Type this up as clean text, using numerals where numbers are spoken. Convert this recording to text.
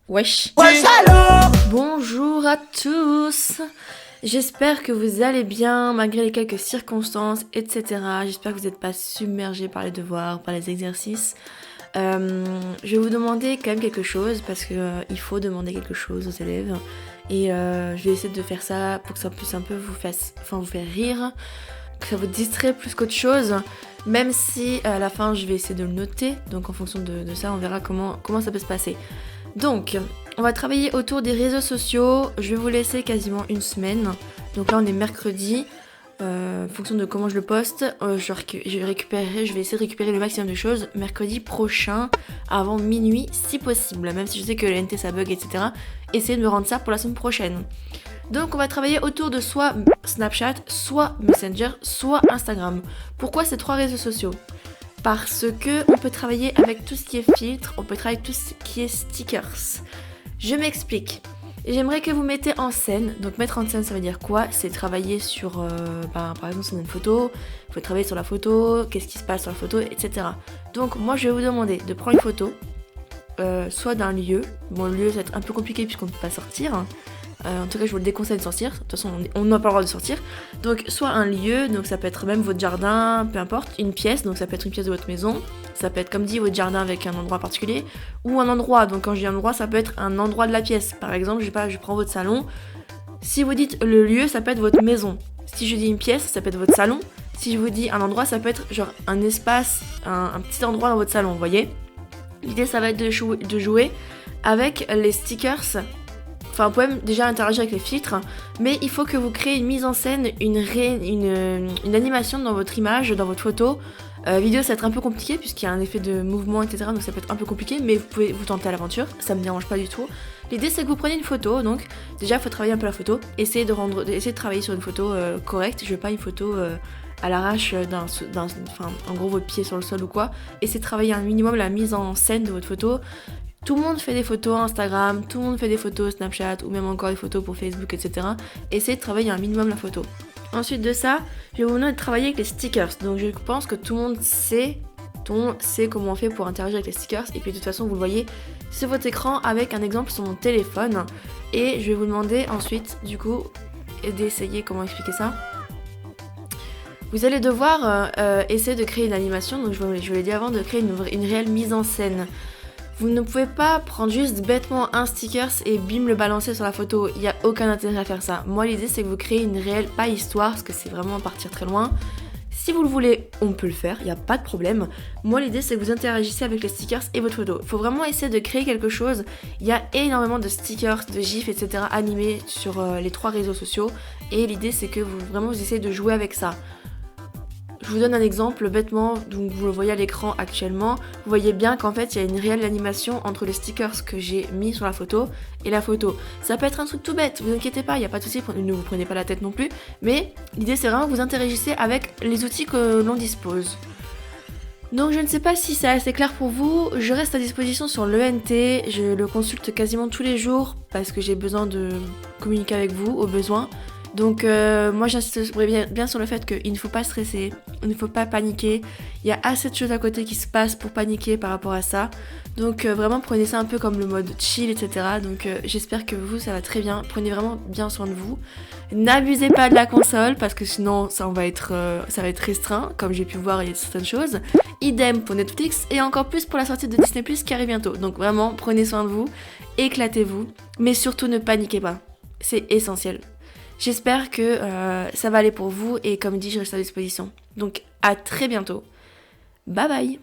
Wesh. Wesh alors. Bonjour à tous. J'espère que vous allez bien malgré les quelques circonstances, etc. J'espère que vous n'êtes pas submergés par les devoirs, par les exercices. Je vais vous demander quand même quelque chose parce que il faut demander quelque chose aux élèves. Et je vais essayer de faire ça pour que ça puisse un peu vous faire rire, que ça vous distrait plus qu'autre chose. Même si à la fin je vais essayer de le noter. Donc en fonction de ça, on verra comment ça peut se passer. Donc, on va travailler autour des réseaux sociaux. Je vais vous laisser quasiment une semaine. Donc là, on est mercredi. En fonction de comment je le poste, je vais essayer de récupérer le maximum de choses mercredi prochain, avant minuit, si possible. Même si je sais que le NT ça bug, etc. Essayez de me rendre ça pour la semaine prochaine. Donc, on va travailler autour de soit Snapchat, soit Messenger, soit Instagram. Pourquoi ces 3 réseaux sociaux ? Parce que on peut travailler avec tout ce qui est filtre, on peut travailler avec tout ce qui est stickers. Je m'explique. J'aimerais que vous mettez en scène. Donc mettre en scène, ça veut dire quoi ? C'est travailler sur, par exemple, si on a une photo, il faut travailler sur la photo, qu'est-ce qui se passe sur la photo, etc. Donc moi, je vais vous demander de prendre une photo, soit d'un lieu. Bon, le lieu, ça va être un peu compliqué puisqu'on ne peut pas sortir. En tout cas, je vous le déconseille de sortir. De toute façon, on n'a pas le droit de sortir. Donc, soit un lieu, donc ça peut être même votre jardin, peu importe. Une pièce, donc ça peut être une pièce de votre maison. Ça peut être, comme dit, votre jardin avec un endroit particulier. Ou un endroit. Donc, quand je dis un endroit, ça peut être un endroit de la pièce. Par exemple, je prends votre salon. Si vous dites le lieu, ça peut être votre maison. Si je dis une pièce, ça peut être votre salon. Si je vous dis un endroit, ça peut être genre un espace, un petit endroit dans votre salon, vous voyez ? L'idée, ça va être de jouer avec les stickers. Enfin, vous pouvez déjà interagir avec les filtres, mais il faut que vous créez une mise en scène, une animation dans votre image, dans votre photo. Vidéo, ça va être un peu compliqué puisqu'il y a un effet de mouvement, etc. Donc ça peut être un peu compliqué, mais vous pouvez vous tenter à l'aventure. Ça me dérange pas du tout. L'idée, c'est que vous preniez une photo. Donc déjà, il faut travailler un peu la photo. Essayez de travailler sur une photo correcte. Je veux pas une photo à l'arrache en gros votre pied sur le sol ou quoi. Essayez de travailler un minimum la mise en scène de votre photo. Tout le monde fait des photos Instagram, tout le monde fait des photos Snapchat ou même encore des photos pour Facebook, etc. Essayez de travailler un minimum la photo. Ensuite de ça, je vais vous demander de travailler avec les stickers. Donc je pense que tout le monde sait comment on fait pour interagir avec les stickers. Et puis de toute façon, vous le voyez sur votre écran avec un exemple sur mon téléphone. Et je vais vous demander ensuite, du coup, d'essayer comment expliquer ça. Vous allez devoir essayer de créer une animation. Donc je vous l'ai dit avant, de créer une réelle mise en scène. Vous ne pouvez pas prendre juste bêtement un stickers et bim le balancer sur la photo, il n'y a aucun intérêt à faire ça. Moi l'idée c'est que vous créez une réelle, pas histoire, parce que c'est vraiment partir très loin. Si vous le voulez, on peut le faire, il n'y a pas de problème. Moi l'idée c'est que vous interagissez avec les stickers et votre photo. Il faut vraiment essayer de créer quelque chose. Il y a énormément de stickers, de gifs, etc. animés sur les 3 réseaux sociaux. Et l'idée c'est que vous essayez de jouer avec ça. Je vous donne un exemple bêtement, donc vous le voyez à l'écran actuellement, vous voyez bien qu'en fait il y a une réelle animation entre les stickers que j'ai mis sur la photo et la photo. Ça peut être un truc tout bête, vous inquiétez pas, il n'y a pas de souci, ne vous prenez pas la tête non plus, mais l'idée c'est vraiment que vous interagissez avec les outils que l'on dispose. Donc je ne sais pas si c'est assez clair pour vous, je reste à disposition sur l'ENT, je le consulte quasiment tous les jours parce que j'ai besoin de communiquer avec vous au besoin. Donc moi j'insiste bien sur le fait qu'il ne faut pas stresser, il ne faut pas paniquer, il y a assez de choses à côté qui se passent pour paniquer par rapport à ça. Donc vraiment prenez ça un peu comme le mode chill, etc. Donc j'espère que vous ça va très bien, prenez vraiment bien soin de vous. N'abusez pas de la console parce que sinon ça va être restreint, comme j'ai pu voir il y a certaines choses. Idem pour Netflix et encore plus pour la sortie de Disney+ qui arrive bientôt. Donc vraiment prenez soin de vous, éclatez-vous, mais surtout ne paniquez pas, c'est essentiel. J'espère que ça va aller pour vous et comme dit, je reste à disposition. Donc à très bientôt. Bye bye.